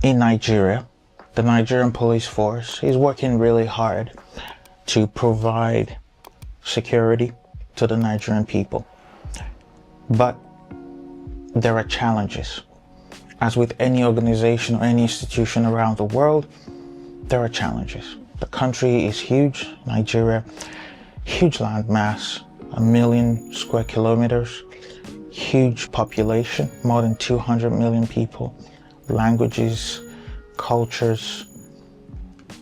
in Nigeria, the Nigerian police force is working really hard to provide security to the Nigerian people. But there are challenges. As with any organization or any institution around the world, there are challenges. The country is huge, Nigeria, huge land mass, 1 million square kilometers, huge population, more than 200 million people, languages, cultures,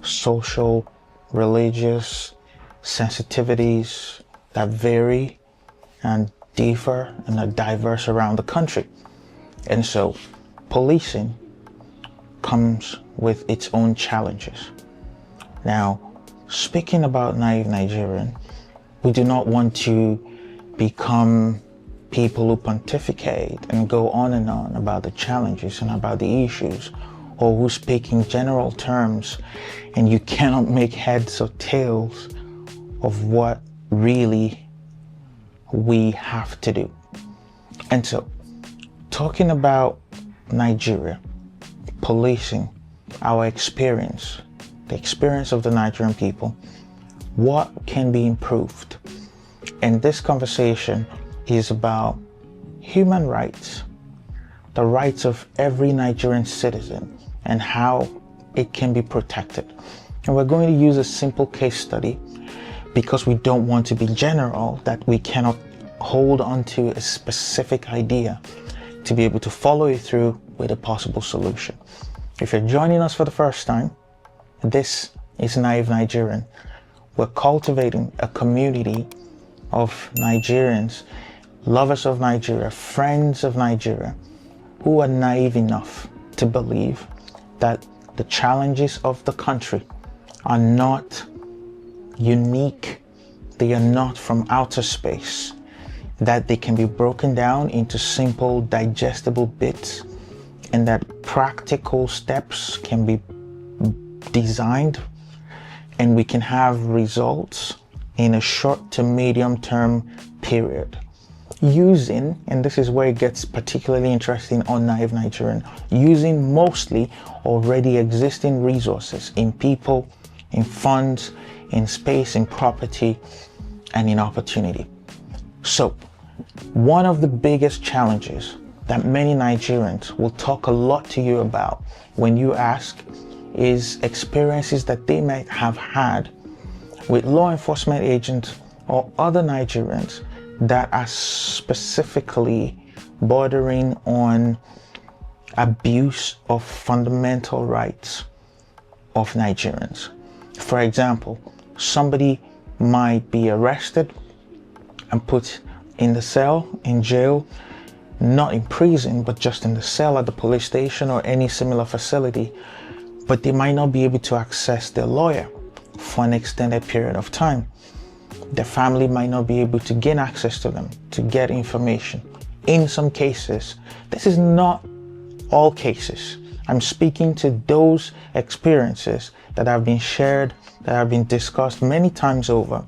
social, religious sensitivities that vary and differ and are diverse around the country. And so policing comes with its own challenges. Now, speaking about naive Nigerian, we do not want to become people who pontificate and go on and on about the challenges and about the issues, or who speak in general terms and you cannot make heads or tails of what really we have to do. And so, talking about Nigeria, policing, our experience, the experience of the Nigerian people, what can be improved? And this conversation is about human rights, the rights of every Nigerian citizen, and how it can be protected. And we're going to use a simple case study because we don't want to be general, that we cannot hold on to a specific idea to be able to follow it through with a possible solution. If you're joining us for the first time, this is Naive Nigerian. We're cultivating a community of Nigerians, lovers of Nigeria, friends of Nigeria, who are naive enough to believe that the challenges of the country are not unique, they are not from outer space, that they can be broken down into simple, digestible bits, and that practical steps can be designed and we can have results in a short to medium term period. Using, and this is where it gets particularly interesting on Naive Nigerian, using mostly already existing resources in people, in funds, in space, in property, and in opportunity. So, one of the biggest challenges that many Nigerians will talk a lot to you about when you ask is experiences that they might have had with law enforcement agents or other Nigerians that are specifically bordering on abuse of fundamental rights of Nigerians. For example, somebody might be arrested and put in the cell, in jail, not in prison, but just in the cell at the police station or any similar facility, but they might not be able to access their lawyer for an extended period of time. Their family might not be able to gain access to them, to get information. In some cases, this is not all cases. I'm speaking to those experiences that have been shared, that have been discussed many times over,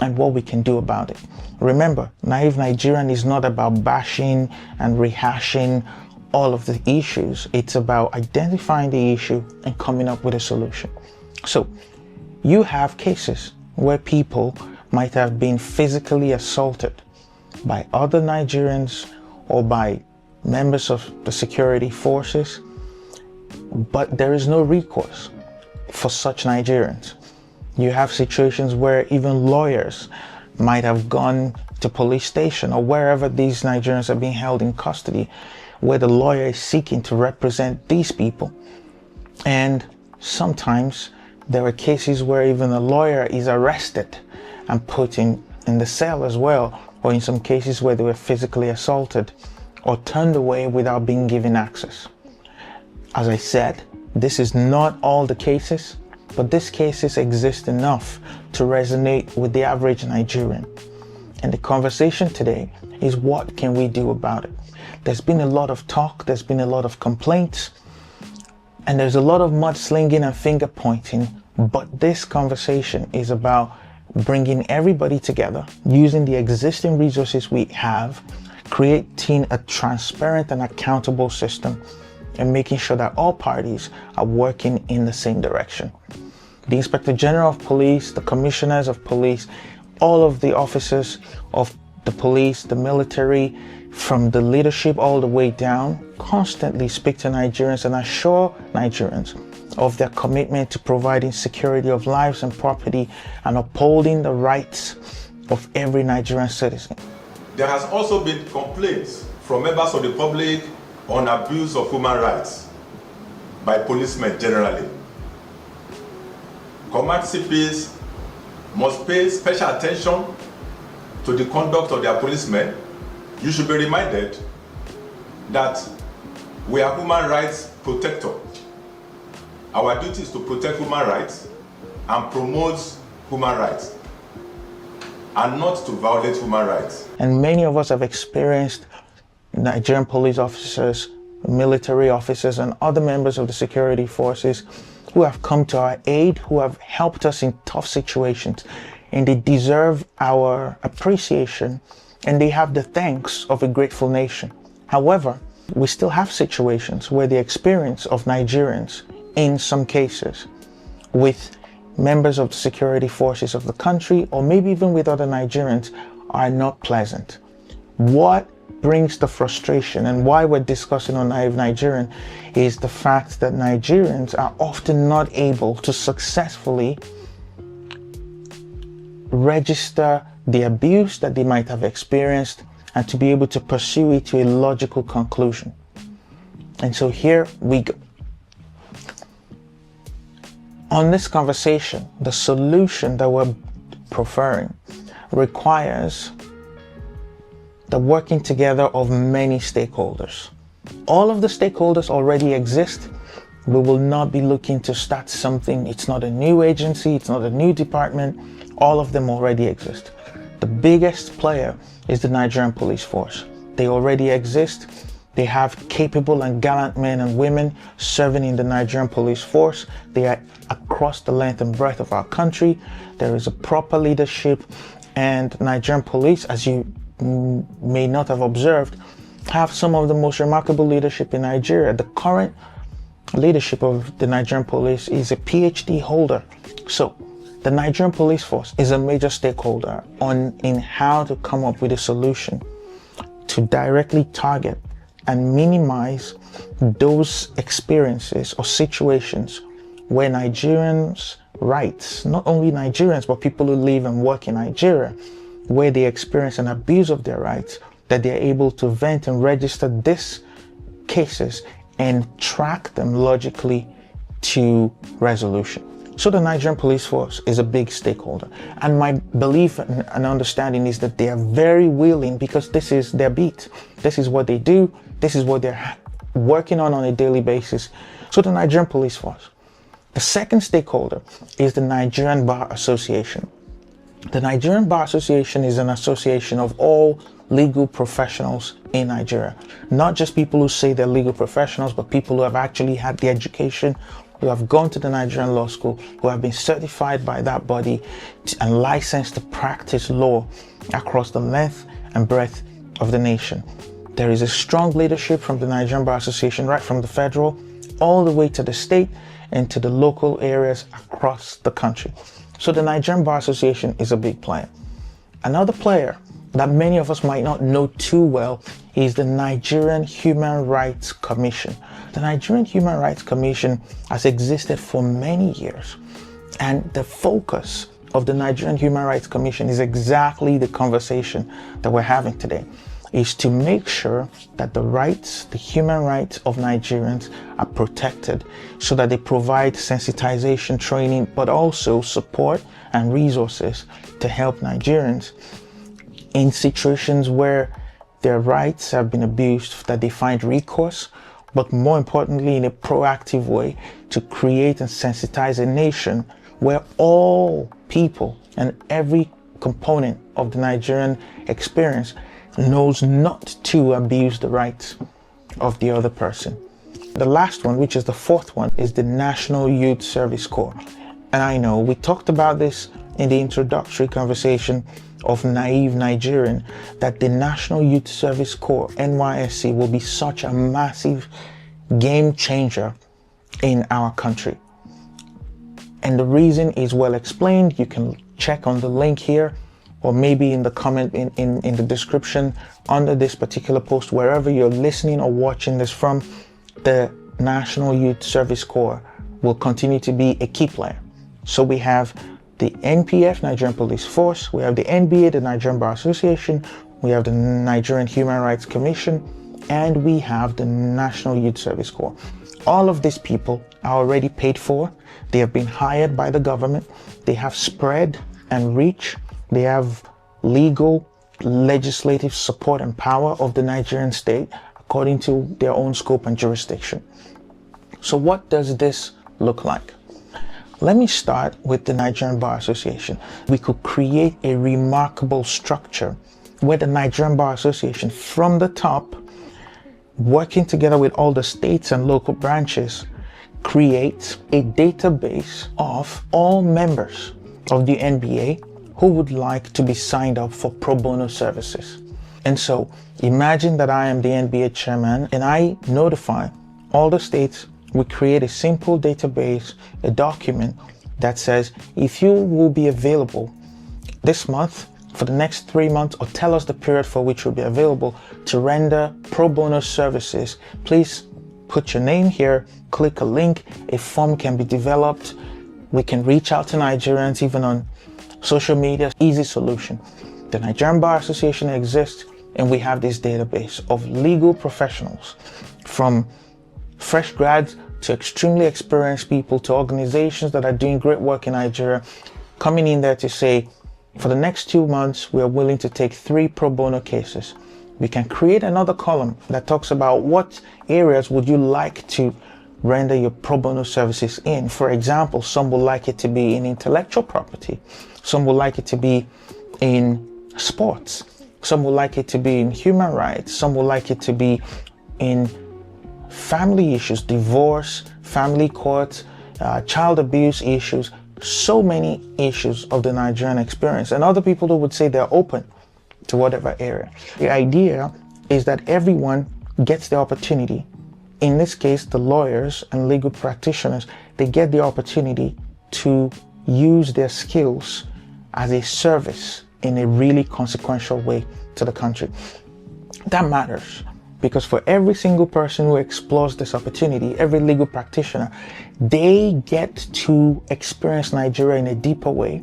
and what we can do about it. Remember, Naive Nigerian is not about bashing and rehashing all of the issues. It's about identifying the issue and coming up with a solution. So, you have cases where people might have been physically assaulted by other Nigerians or by members of the security forces, but there is no recourse for such Nigerians. You have situations where even lawyers might have gone to police station or wherever these Nigerians are being held in custody, where the lawyer is seeking to represent these people. And sometimes there are cases where even a lawyer is arrested and put in the cell as well, or in some cases where they were physically assaulted or turned away without being given access. As I said, this is not all the cases, but these cases exist enough to resonate with the average Nigerian. And the conversation today is, what can we do about it? There's been a lot of talk, there's been a lot of complaints, and there's a lot of mudslinging and finger pointing, but this conversation is about bringing everybody together, using the existing resources we have, creating a transparent and accountable system, and making sure that all parties are working in the same direction. The Inspector General of Police, the Commissioners of Police, all of the officers of the police, the military, from the leadership all the way down, constantly speak to Nigerians and assure Nigerians of their commitment to providing security of lives and property and upholding the rights of every Nigerian citizen. There has also been complaints from members of the public on abuse of human rights by policemen generally. Command CPs must pay special attention to the conduct of their policemen. You should be reminded that we are human rights protectors. Our duty is to protect human rights and promote human rights, and not to violate human rights. And many of us have experienced Nigerian police officers, military officers, and other members of the security forces who have come to our aid, who have helped us in tough situations, and they deserve our appreciation, and they have the thanks of a grateful nation. However, we still have situations where the experience of Nigerians, in some cases, with members of the security forces of the country, or maybe even with other Nigerians, are not pleasant. What brings the frustration and why we're discussing on Naive Nigerian is the fact that Nigerians are often not able to successfully register the abuse that they might have experienced and to be able to pursue it to a logical conclusion. And so here we go. On this conversation, the solution that we're preferring requires the working together of many stakeholders. All of the stakeholders already exist. We will not be looking to start something. It's not a new agency, it's not a new department. All of them already exist. The biggest player is the Nigerian police force. They already exist. They have capable and gallant men and women serving in the Nigerian police force. They are across the length and breadth of our country. There is a proper leadership, and Nigerian police, as you may not have observed, have some of the most remarkable leadership in Nigeria. The current leadership of the Nigerian police is a PhD holder. So the Nigerian police force is a major stakeholder in how to come up with a solution to directly target and minimize those experiences or situations where Nigerians' rights, not only Nigerians, but people who live and work in Nigeria, where they experience an abuse of their rights, that they're able to vent and register these cases and track them logically to resolution. So the Nigerian police force is a big stakeholder. And my belief and understanding is that they are very willing, because this is their beat. This is what they do. This is what they're working on a daily basis. So the Nigerian police force. The second stakeholder is the Nigerian Bar Association. The Nigerian Bar Association is an association of all legal professionals in Nigeria. Not just people who say they're legal professionals, but people who have actually had the education, who have gone to the Nigerian law school, who have been certified by that body and licensed to practice law across the length and breadth of the nation. There is a strong leadership from the Nigerian Bar Association, right from the federal all the way to the state and to the local areas across the country. So the Nigerian Bar Association is a big player. Another player that many of us might not know too well is the Nigerian Human Rights Commission. The Nigerian Human Rights Commission has existed for many years, and the focus of the Nigerian Human Rights Commission is exactly the conversation that we're having today, is to make sure that the rights, the human rights of Nigerians are protected, so that they provide sensitization training, but also support and resources to help Nigerians in situations where their rights have been abused, that they find recourse, but more importantly, in a proactive way, to create and sensitize a nation where all people and every component of the Nigerian experience knows not to abuse the rights of the other person. The last one, which is the fourth one, is the National Youth Service Corps. And I know we talked about this in the introductory conversation of Naive Nigerian, that the National Youth Service Corps, NYSC, will be such a massive game changer in our country. And the reason is well explained. You can check on the link here, or maybe in the comment in the description under this particular post, wherever you're listening or watching this from. The National Youth Service Corps will continue to be a key player. So we have the NPF, Nigerian Police Force, we have the NBA, the Nigerian Bar Association, we have the Nigerian Human Rights Commission, and we have the National Youth Service Corps. All of these people are already paid for. They have been hired by the government. They have spread and reach. They have legal, legislative support and power of the Nigerian state according to their own scope and jurisdiction. So what does this look like? Let me start with the Nigerian Bar Association. We could create a remarkable structure where the Nigerian Bar Association, from the top, working together with all the states and local branches, creates a database of all members of the NBA who would like to be signed up for pro bono services. And so imagine that I am the NBA chairman and I notify all the states. We create a simple database, a document that says, if you will be available this month, for the next 3 months, or tell us the period for which you'll be available to render pro bono services, please put your name here, click a link, a form can be developed. We can reach out to Nigerians even on social media, easy solution. The Nigerian Bar Association exists, and we have this database of legal professionals, from fresh grads to extremely experienced people to organizations that are doing great work in Nigeria, coming in there to say, for the next 2 months, we are willing to take 3 pro bono cases. We can create another column that talks about what areas would you like to render your pro bono services in. For example, some would like it to be in intellectual property. Some would like it to be in sports. Some would like it to be in human rights. Some would like it to be in family issues, divorce, family court, child abuse issues, so many issues of the Nigerian experience. And other people who would say they're open to whatever area. The idea is that everyone gets the opportunity. In this case, the lawyers and legal practitioners, they get the opportunity to use their skills as a service in a really consequential way to the country. That matters, because for every single person who explores this opportunity, every legal practitioner, they get to experience Nigeria in a deeper way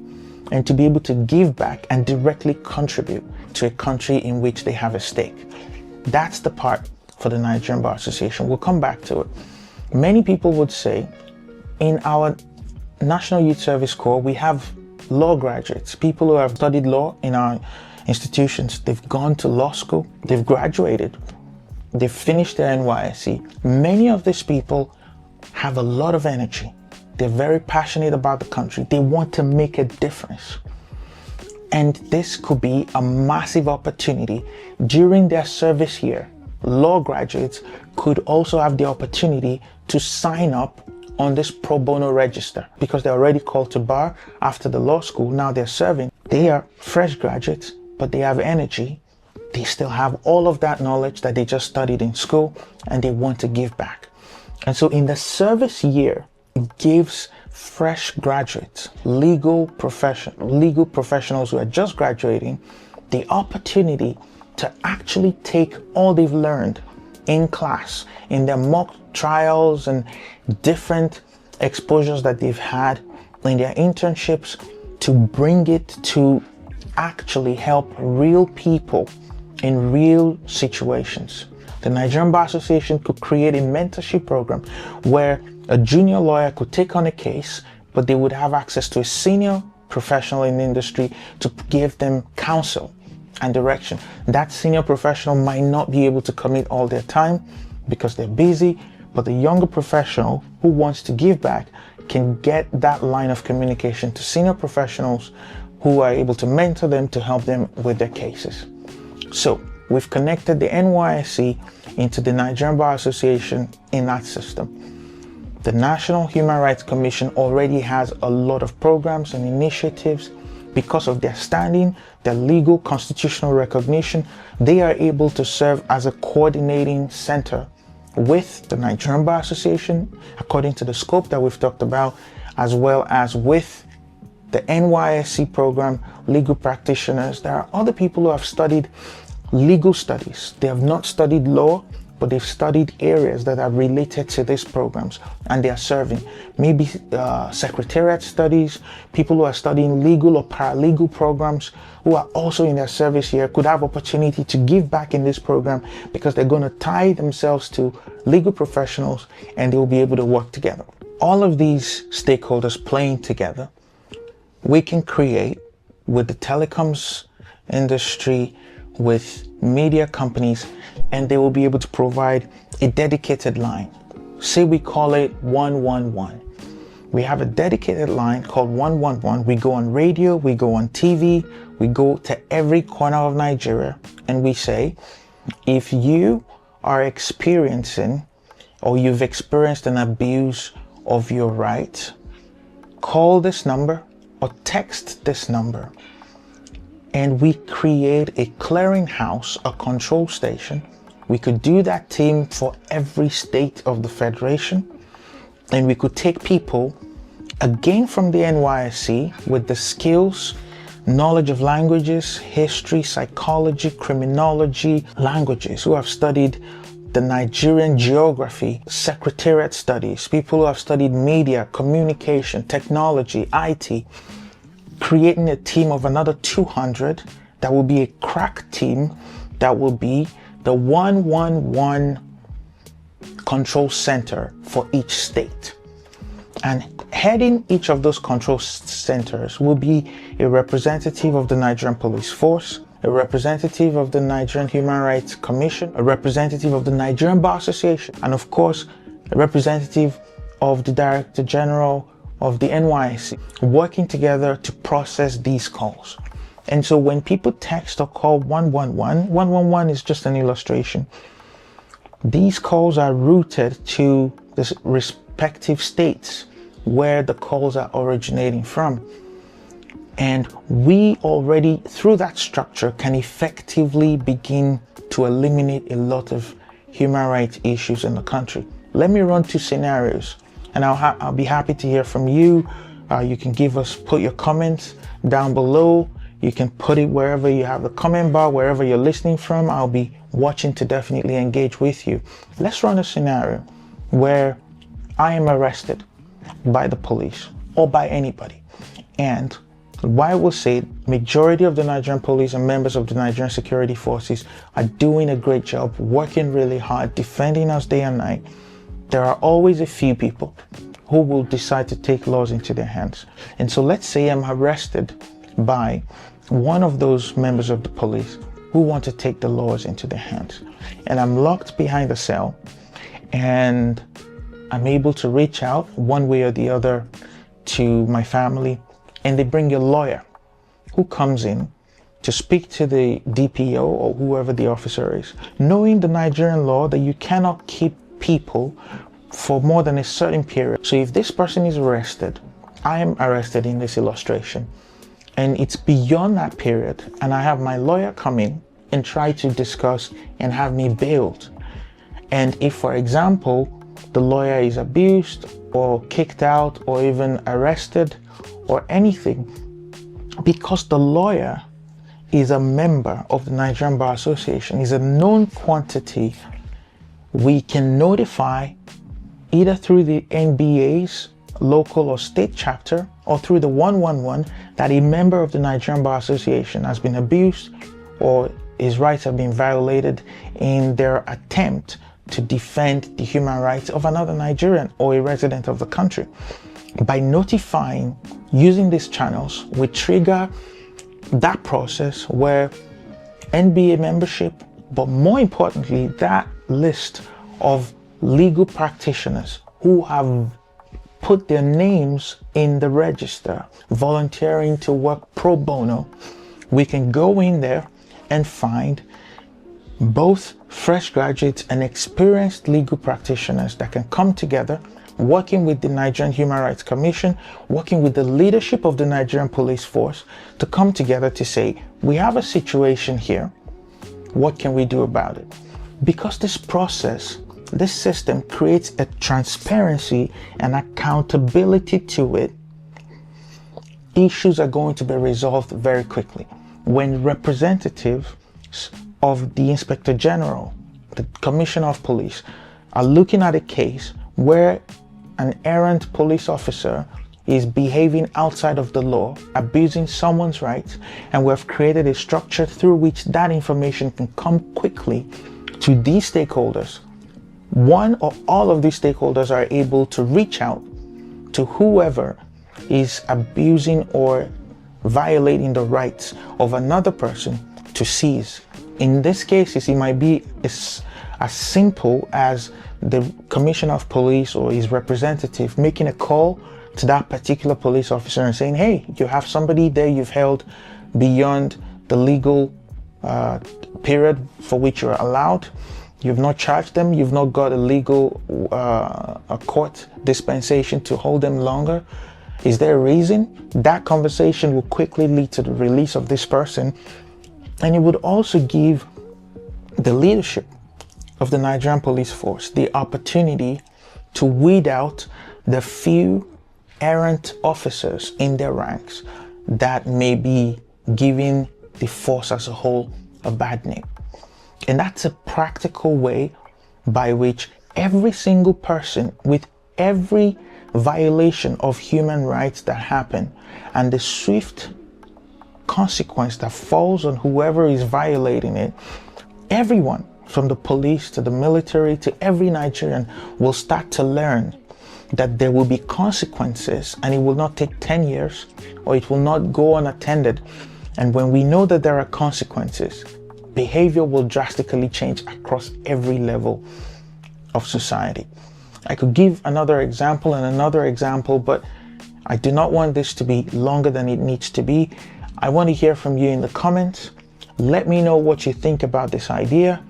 and to be able to give back and directly contribute to a country in which they have a stake. That's the part for the Nigerian Bar Association. We'll come back to it. Many people would say in our National Youth Service Corps, we have law graduates, people who have studied law in our institutions. They've gone to law school, they've graduated, they've finished their NYSC. Many of these people have a lot of energy. They're very passionate about the country. They want to make a difference. And this could be a massive opportunity. During their service year, law graduates could also have the opportunity to sign up on this pro bono register, because they're already called to bar after the law school. Now they're serving. They are fresh graduates, but they have energy. They still have all of that knowledge that they just studied in school, and they want to give back. And so in the service year, it gives fresh graduates, legal professionals who are just graduating, the opportunity to actually take all they've learned in class, in their mock trials and different exposures that they've had in their internships, to bring it to actually help real people in real situations. The Nigerian Bar Association could create a mentorship program where a junior lawyer could take on a case, but they would have access to a senior professional in the industry to give them counsel and direction. That senior professional might not be able to commit all their time because they're busy, but the younger professional who wants to give back can get that line of communication to senior professionals who are able to mentor them to help them with their cases. So we've connected the NYSC into the Nigerian Bar Association in that system. The National Human Rights Commission already has a lot of programs and initiatives. Because of their standing, their legal constitutional recognition, they are able to serve as a coordinating center with the Nigerian Bar Association, according to the scope that we've talked about, as well as with the NYSC program, legal practitioners. There are other people who have studied legal studies. They have not studied law, but they've studied areas that are related to these programs, and they are serving. Maybe secretariat studies, people who are studying legal or paralegal programs, who are also in their service here, could have opportunity to give back in this program because they're going to tie themselves to legal professionals and they will be able to work together. All of these stakeholders playing together, we can create, with the telecoms industry, with media companies, and they will be able to provide a dedicated line. Say we call it 111. We have a dedicated line called 111. We go on radio, we go on TV, we go to every corner of Nigeria, and we say, if you are experiencing or you've experienced an abuse of your rights, call this number or text this number. And we create a clearinghouse, a control station. We could do that team for every state of the Federation. And we could take people, again from the NYSC, with the skills, knowledge of languages, history, psychology, criminology, languages, who have studied the Nigerian geography, secretariat studies, people who have studied media, communication, technology, IT, creating a team of another 200 that will be a crack team that will be the 111 control center for each state. And heading each of those control centers will be a representative of the Nigerian Police Force, a representative of the Nigerian Human Rights Commission, a representative of the Nigerian Bar Association, and of course, a representative of the Director General of the NYSC, working together to process these calls. And so when people text or call 111, 111 is just an illustration. These calls are routed to the respective states where the calls are originating from. And we already, through that structure, can effectively begin to eliminate a lot of human rights issues in the country. Let me run 2 scenarios, and I'll be happy to hear from you. You can put your comments down below. You can put it wherever you have the comment bar, wherever you're listening from. I'll be watching to definitely engage with you. Let's run a scenario where I am arrested by the police or by anybody. And why I will say majority of the Nigerian police and members of the Nigerian security forces are doing a great job, working really hard, defending us day and night. There are always a few people who will decide to take laws into their hands. And so let's say I'm arrested by one of those members of the police who want to take the laws into their hands. And I'm locked behind a cell, and I'm able to reach out one way or the other to my family, and they bring a lawyer who comes in to speak to the DPO or whoever the officer is, knowing the Nigerian law that you cannot keep people for more than a certain period. So if this person is arrested, I am arrested in this illustration, and it's beyond that period, and I have my lawyer come in and try to discuss and have me bailed. And if, for example, the lawyer is abused or kicked out or even arrested or anything, because the lawyer is a member of the Nigerian Bar Association, is a known quantity, we can notify either through the NBA's local or state chapter or through the 111 that a member of the Nigerian Bar Association has been abused or his rights have been violated in their attempt to defend the human rights of another Nigerian or a resident of the country. By notifying, using these channels, we trigger that process where NBA membership, but more importantly, that list of legal practitioners who have put their names in the register, volunteering to work pro bono, we can go in there and find both fresh graduates and experienced legal practitioners that can come together, working with the Nigerian Human Rights Commission, working with the leadership of the Nigerian Police Force, to come together to say, we have a situation here, what can we do about it? Because this process this system creates a transparency and accountability to it. Issues are going to be resolved very quickly. When representatives of the Inspector General, the Commissioner of Police, are looking at a case where an errant police officer is behaving outside of the law, abusing someone's rights, and we have created a structure through which that information can come quickly to these stakeholders. One or all of these stakeholders are able to reach out to whoever is abusing or violating the rights of another person to seize. In this case, it might be as simple as the Commissioner of Police or his representative making a call to that particular police officer and saying, hey, you have somebody there you've held beyond the legal period for which you're allowed. You've not charged them. You've not got a legal a court dispensation to hold them longer. Is there a reason? That conversation will quickly lead to the release of this person. And it would also give the leadership of the Nigerian police force the opportunity to weed out the few errant officers in their ranks that may be giving the force as a whole a bad name. And that's a practical way by which every single person with every violation of human rights that happen and the swift consequence that falls on whoever is violating it, everyone from the police to the military to every Nigerian will start to learn that there will be consequences, and it will not take 10 years or it will not go unattended. And when we know that there are consequences, behavior will drastically change across every level of society. I could give another example and another example, but I do not want this to be longer than it needs to be. I want to hear from you in the comments. Let me know what you think about this idea,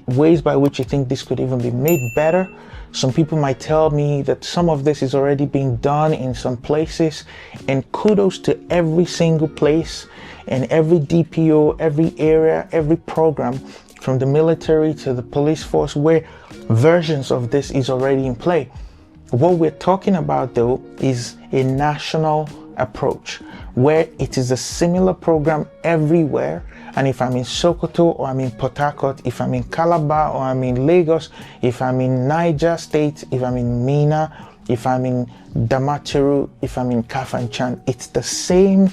ways by which you think this could even be made better. Some people might tell me that some of this is already being done in some places, and kudos to every single place and every DPO, every area, every program, from the military to the police force, where versions of this is already in play. What we're talking about though is a national approach where it is a similar program everywhere. And if I'm in Sokoto or I'm in Port Harcourt, if I'm in Calabar or I'm in Lagos, if I'm in Niger State, if I'm in Minna, if I'm in Damaturu, if I'm in Kafanchan, it's the same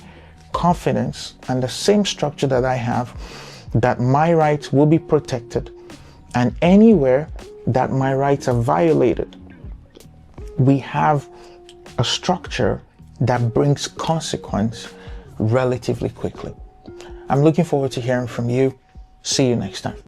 confidence and the same structure that I have, that my rights will be protected. And anywhere that my rights are violated, we have a structure that brings consequence relatively quickly. I'm looking forward to hearing from you. See you next time.